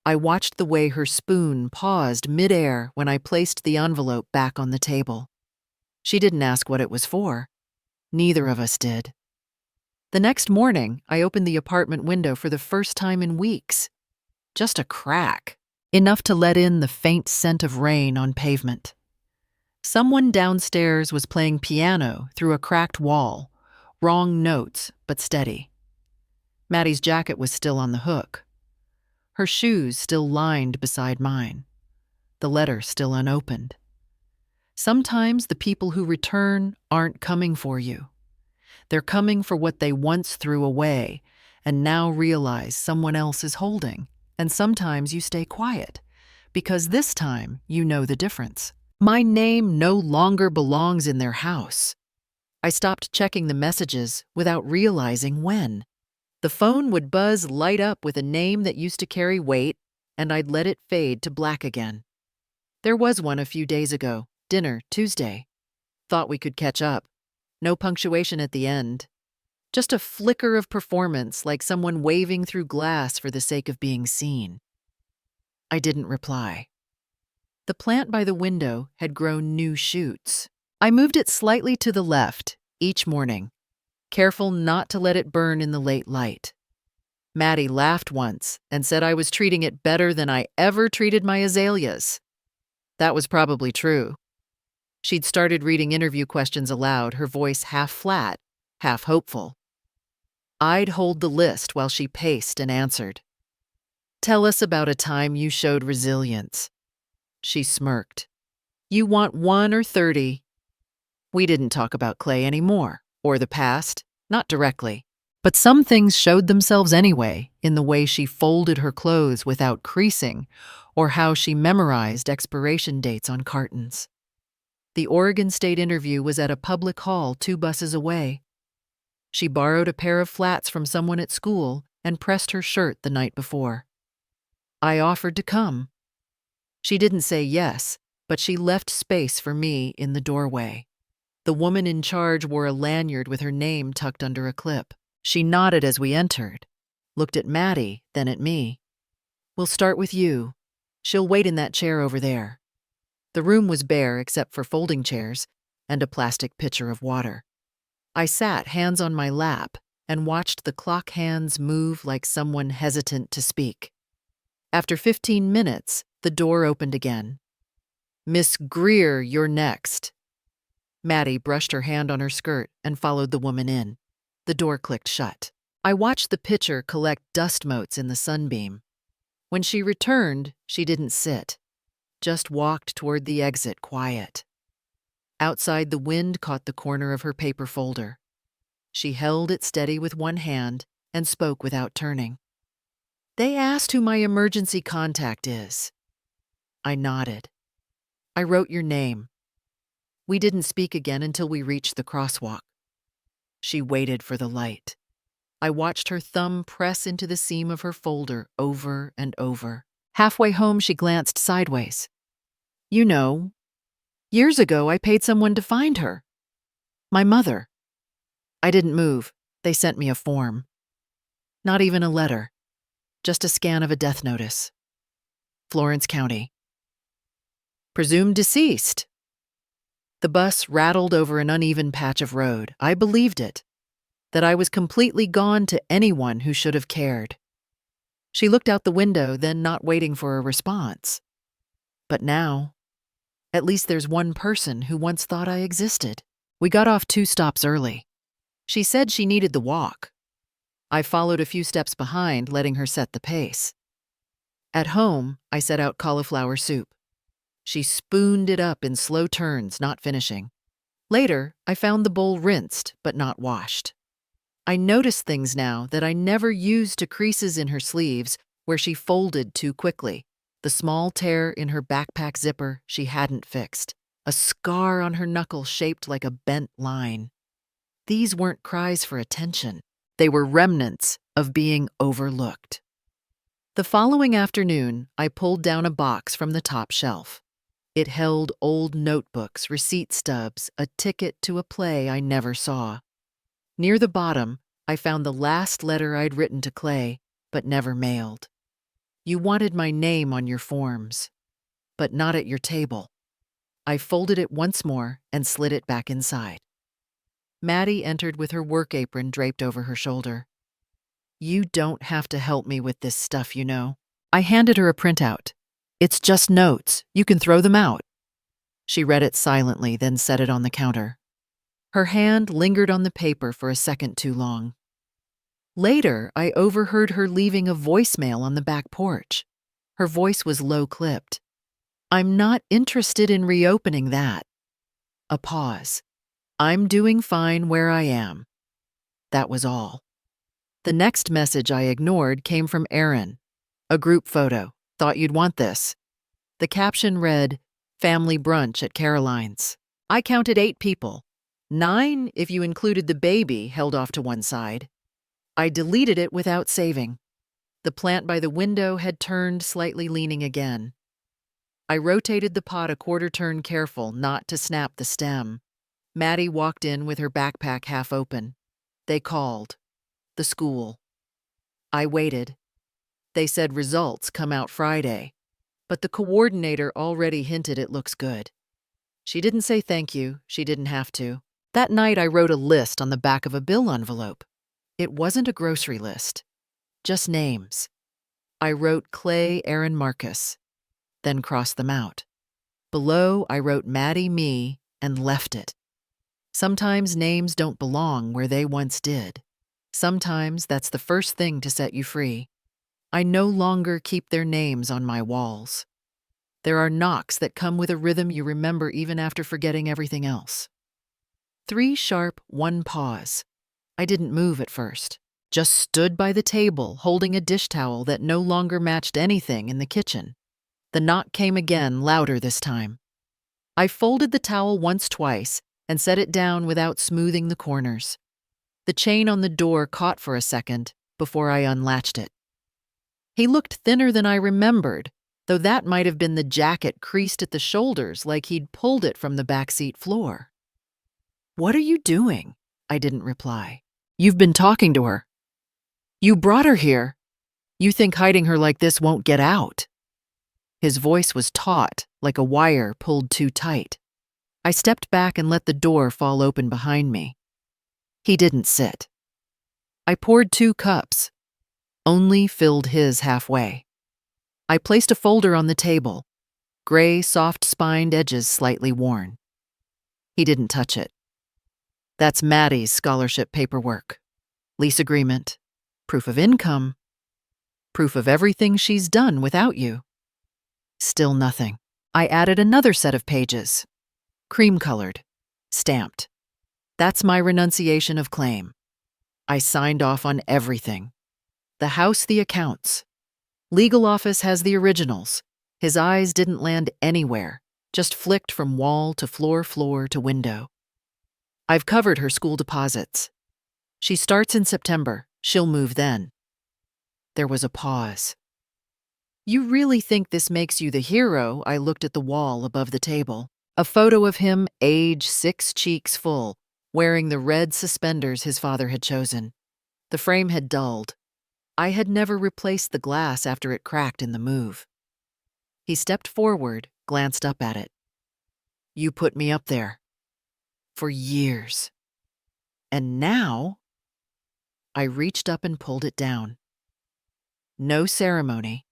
I watched the way her spoon paused midair when I placed the envelope back on the table. She didn't ask what it was for. Neither of us did. The next morning, I opened the apartment window for the first time in weeks. Just a crack, enough to let in the faint scent of rain on pavement. Someone downstairs was playing piano through a cracked wall, wrong notes, but steady. Maddie's jacket was still on the hook. Her shoes still lined beside mine. The letter still unopened. Sometimes the people who return aren't coming for you. They're coming for what they once threw away and now realize someone else is holding. And sometimes you stay quiet, because this time you know the difference. My name no longer belongs in their house. I stopped checking the messages without realizing when. The phone would buzz light up with a name that used to carry weight, and I'd let it fade to black again. There was one a few days ago, dinner, Tuesday. Thought we could catch up. No punctuation at the end. Just a flicker of performance, like someone waving through glass for the sake of being seen. I didn't reply. The plant by the window had grown new shoots. I moved it slightly to the left each morning, careful not to let it burn in the late light. Maddie laughed once and said I was treating it better than I ever treated my azaleas. That was probably true. She'd started reading interview questions aloud, her voice half flat, half hopeful. I'd hold the list while she paced and answered. "Tell us about a time you showed resilience." She smirked. "You want 1 or 30? We didn't talk about Clay anymore, or the past, not directly. But some things showed themselves anyway, in the way she folded her clothes without creasing, or how she memorized expiration dates on cartons. The Oregon State interview was at a public hall 2 buses away. She borrowed a pair of flats from someone at school and pressed her shirt the night before. I offered to come. She didn't say yes, but she left space for me in the doorway. The woman in charge wore a lanyard with her name tucked under a clip. She nodded as we entered, looked at Maddie, then at me. "We'll start with you. She'll wait in that chair over there." The room was bare except for folding chairs and a plastic pitcher of water. I sat, hands on my lap, and watched the clock hands move like someone hesitant to speak. After 15 minutes, the door opened again. "Miss Greer, you're next." Maddie brushed her hand on her skirt and followed the woman in. The door clicked shut. I watched the pitcher collect dust motes in the sunbeam. When she returned, she didn't sit, just walked toward the exit, quiet. Outside, the wind caught the corner of her paper folder. She held it steady with one hand and spoke without turning. "They asked who my emergency contact is." I nodded. "I wrote your name." We didn't speak again until we reached the crosswalk. She waited for the light. I watched her thumb press into the seam of her folder over and over. Halfway home, she glanced sideways. "You know, years ago I paid someone to find her. My mother." I didn't move. They sent me a form. Not even a letter. Just a scan of a death notice. Florence County. "Presumed deceased." The bus rattled over an uneven patch of road. I believed it. That I was completely gone to anyone who should have cared. She looked out the window, then not waiting for a response. But now, at least there's one person who once thought I existed. We got off 2 stops early. She said she needed the walk. I followed a few steps behind, letting her set the pace. At home, I set out cauliflower soup. She spooned it up in slow turns, not finishing. Later, I found the bowl rinsed, but not washed. I noticed things now that I never used: to creases in her sleeves where she folded too quickly, the small tear in her backpack zipper she hadn't fixed, a scar on her knuckle shaped like a bent line. These weren't cries for attention. They were remnants of being overlooked. The following afternoon, I pulled down a box from the top shelf. It held old notebooks, receipt stubs, a ticket to a play I never saw. Near the bottom, I found the last letter I'd written to Clay, but never mailed. You wanted my name on your forms, but not at your table. I folded it once more and slid it back inside. Maddie entered with her work apron draped over her shoulder. "You don't have to help me with this stuff, you know." I handed her a printout. "It's just notes. You can throw them out." She read it silently, then set it on the counter. Her hand lingered on the paper for a second too long. Later, I overheard her leaving a voicemail on the back porch. Her voice was low-clipped. "I'm not interested in reopening that." A pause. "I'm doing fine where I am." That was all. The next message I ignored came from Erin. A group photo. "Thought you'd want this." The caption read, "Family brunch at Caroline's." I counted 8 people. 9 if you included the baby held off to one side. I deleted it without saving. The plant by the window had turned, slightly leaning again. I rotated the pot a quarter turn, careful not to snap the stem. Maddie walked in with her backpack half open. They called. The school. I waited. They said results come out Friday, but the coordinator already hinted it looks good. She didn't say thank you. She didn't have to. That night I wrote a list on the back of a bill envelope. It wasn't a grocery list, just names. I wrote Clay, Aaron, Marcus, then crossed them out. Below, I wrote Maddie, me, and left it. Sometimes names don't belong where they once did. Sometimes that's the first thing to set you free. I no longer keep their names on my walls. There are knocks that come with a rhythm you remember even after forgetting everything else. 3 sharp, 1 pause. I didn't move at first, just stood by the table holding a dish towel that no longer matched anything in the kitchen. The knock came again, louder this time. I folded the towel once, twice, and set it down without smoothing the corners. The chain on the door caught for a second before I unlatched it. He looked thinner than I remembered, though that might have been the jacket creased at the shoulders like he'd pulled it from the backseat floor. "What are you doing?" I didn't reply. "You've been talking to her. You brought her here. You think hiding her like this won't get out." His voice was taut, like a wire pulled too tight. I stepped back and let the door fall open behind me. He didn't sit. I poured 2 cups, only filled his halfway. I placed a folder on the table, gray, soft-spined edges slightly worn. He didn't touch it. "That's Maddie's scholarship paperwork. Lease agreement, proof of income, proof of everything she's done without you." Still nothing. I added another set of pages. Cream-colored, stamped. "That's my renunciation of claim." I signed off on everything. The house, the accounts. Legal office has the originals. His eyes didn't land anywhere, just flicked from wall to floor, floor to window. "I've covered her school deposits. She starts in September. She'll move then." There was a pause. "You really think this makes you the hero?" I looked at the wall above the table. A photo of him, age 6, cheeks full, wearing the red suspenders his father had chosen. The frame had dulled. I had never replaced the glass after it cracked in the move. He stepped forward, glanced up at it. "You put me up there. For years. And now?" I reached up and pulled it down. No ceremony,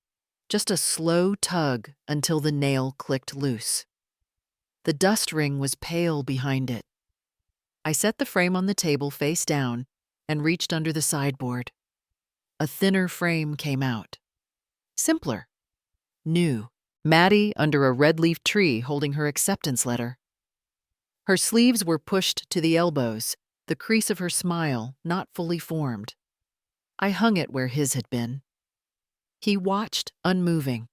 just a slow tug until the nail clicked loose. The dust ring was pale behind it. I set the frame on the table face down and reached under the sideboard. A thinner frame came out. Simpler. New. Maddie under a red-leaf tree holding her acceptance letter. Her sleeves were pushed to the elbows, the crease of her smile not fully formed. I hung it where his had been. He watched, unmoving.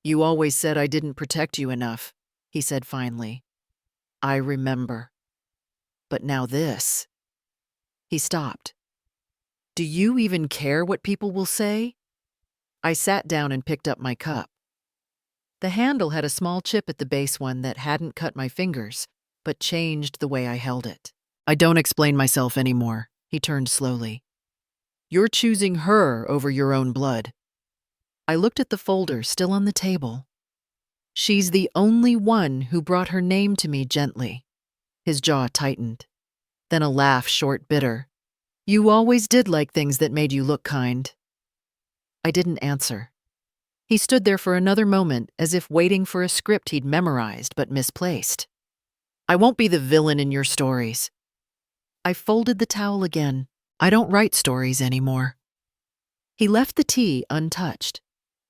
"You always said I didn't protect you enough," he said finally. "I remember. But now this." He stopped. "Do you even care what people will say?" I sat down and picked up my cup. The handle had a small chip at the base one that hadn't cut my fingers, but changed the way I held it. "I don't explain myself anymore," he turned slowly. "You're choosing her over your own blood." I looked at the folder still on the table. "She's the only one who brought her name to me gently." His jaw tightened. Then a laugh short bitter. "You always did like things that made you look kind." I didn't answer. He stood there for another moment as if waiting for a script he'd memorized but misplaced. "I won't be the villain in your stories." I folded the towel again. "I don't write stories anymore." He left the tea untouched.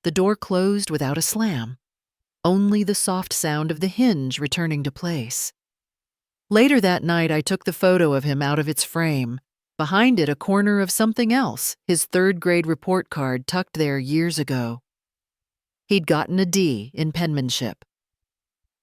The door closed without a slam. Only the soft sound of the hinge returning to place. Later that night, I took the photo of him out of its frame. Behind it, a corner of something else, his third-grade report card tucked there years ago. He'd gotten a D in penmanship.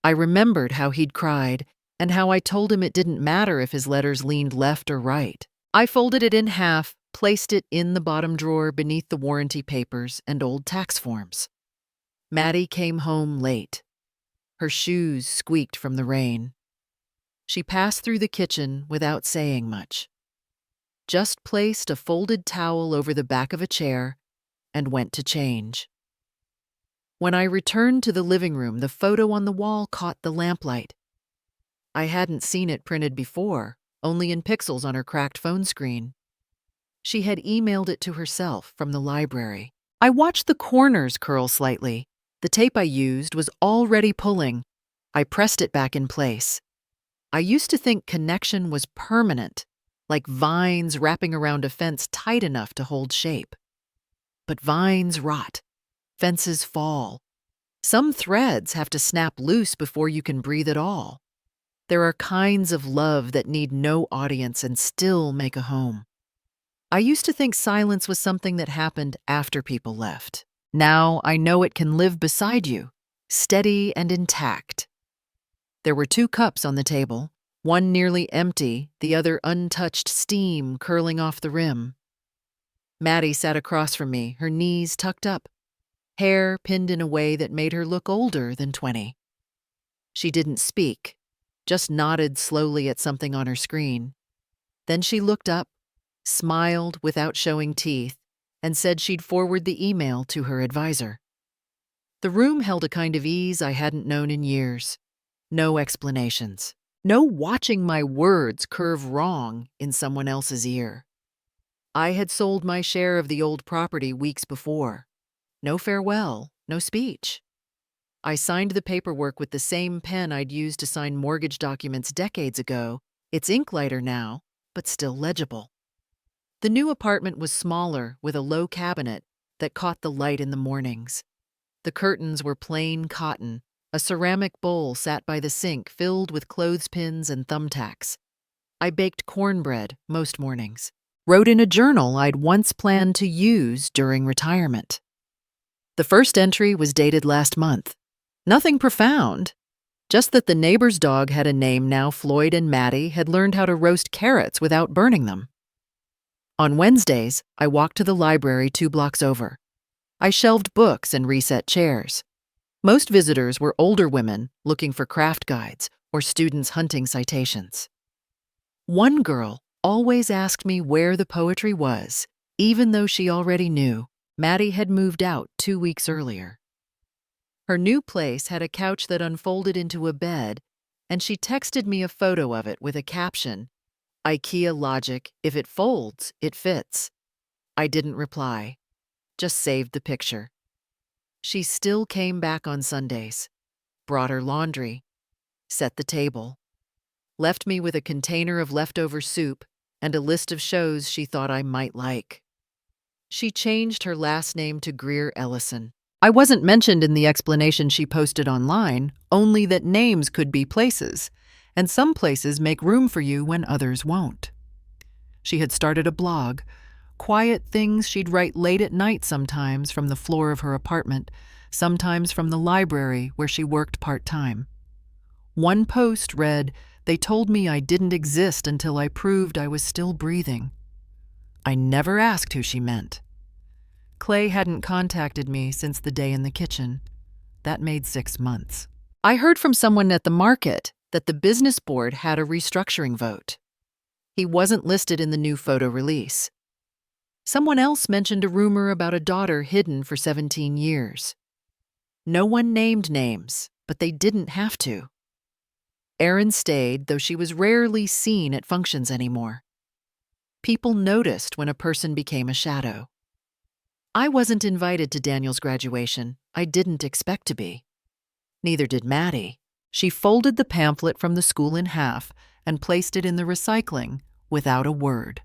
I remembered how he'd cried and how I told him it didn't matter if his letters leaned left or right. I folded it in half, placed it in the bottom drawer beneath the warranty papers and old tax forms. Maddie came home late. Her shoes squeaked from the rain. She passed through the kitchen without saying much. Just placed a folded towel over the back of a chair and went to change. When I returned to the living room, the photo on the wall caught the lamplight. I hadn't seen it printed before, only in pixels on her cracked phone screen. She had emailed it to herself from the library. I watched the corners curl slightly. The tape I used was already pulling. I pressed it back in place. I used to think connection was permanent, like vines wrapping around a fence tight enough to hold shape. But vines rot. Fences fall. Some threads have to snap loose before you can breathe at all. There are kinds of love that need no audience and still make a home. I used to think silence was something that happened after people left. Now I know it can live beside you, steady and intact. There were 2 cups on the table, one nearly empty, the other untouched steam curling off the rim. Maddie sat across from me, her knees tucked up, hair pinned in a way that made her look older than 20. She didn't speak, just nodded slowly at something on her screen. Then she looked up, smiled without showing teeth, and said she'd forward the email to her advisor. The room held a kind of ease I hadn't known in years. No explanations. No watching my words curve wrong in someone else's ear. I had sold my share of the old property weeks before. No farewell, no speech. I signed the paperwork with the same pen I'd used to sign mortgage documents decades ago. It's ink lighter now, but still legible. The new apartment was smaller, with a low cabinet that caught the light in the mornings. The curtains were plain cotton. A ceramic bowl sat by the sink filled with clothespins and thumbtacks. I baked cornbread most mornings. Wrote in a journal I'd once planned to use during retirement. The first entry was dated last month. Nothing profound, just that the neighbor's dog had a name now. Floyd and Maddie had learned how to roast carrots without burning them. On Wednesdays, I walked to the library 2 blocks over. I shelved books and reset chairs. Most visitors were older women looking for craft guides or students hunting citations. One girl always asked me where the poetry was, even though she already knew. Maddie had moved out 2 weeks earlier. Her new place had a couch that unfolded into a bed, and she texted me a photo of it with a caption, "IKEA logic, if it folds, it fits." I didn't reply. just saved the picture. She still came back on Sundays, brought her laundry, set the table, left me with a container of leftover soup and a list of shows she thought I might like. She changed her last name to Greer Ellison. I wasn't mentioned in the explanation she posted online, only that names could be places, and some places make room for you when others won't. She had started a blog, quiet things she'd write late at night sometimes from the floor of her apartment, sometimes from the library where she worked part-time. One post read, "They told me I didn't exist until I proved I was still breathing." I never asked who she meant. Clay hadn't contacted me since the day in the kitchen. That made 6 months. I heard from someone at the market that the business board had a restructuring vote. He wasn't listed in the new photo release. Someone else mentioned a rumor about a daughter hidden for 17 years. No one named names, but they didn't have to. Erin stayed, though she was rarely seen at functions anymore. People noticed when a person became a shadow. I wasn't invited to Daniel's graduation. I didn't expect to be. Neither did Maddie. She folded the pamphlet from the school in half and placed it in the recycling without a word.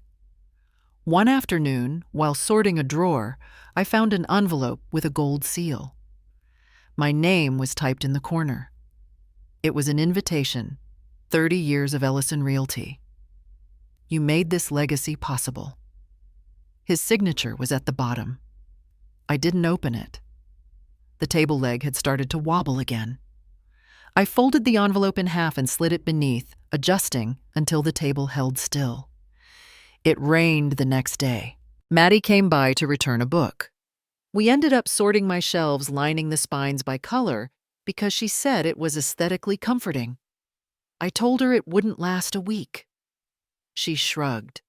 One afternoon, while sorting a drawer, I found an envelope with a gold seal. My name was typed in the corner. It was an invitation, 30 years of Ellison Realty. You made this legacy possible. His signature was at the bottom. I didn't open it. The table leg had started to wobble again. I folded the envelope in half and slid it beneath, adjusting until the table held still. It rained the next day. Maddie came by to return a book. We ended up sorting my shelves, lining the spines by color, because she said it was aesthetically comforting. I told her it wouldn't last a week. She shrugged.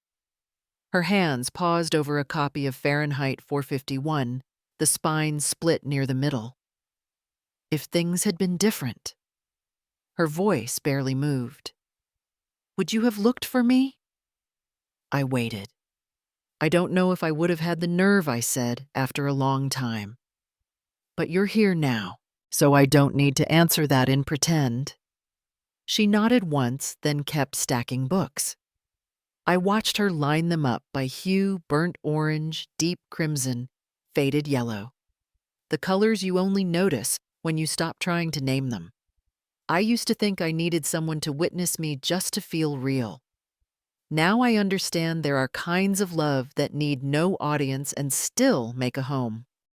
Her hands paused over a copy of Fahrenheit 451, the spine split near the middle. If things had been different. Her voice barely moved. Would you have looked for me? I waited. I don't know if I would have had the nerve, I said, after a long time. But you're here now, so I don't need to answer that in pretend. She nodded once, then kept stacking books. I watched her line them up by hue, burnt orange, deep crimson, faded yellow. The colors you only notice when you stop trying to name them. I used to think I needed someone to witness me just to feel real. Now I understand there are kinds of love that need no audience and still make a home.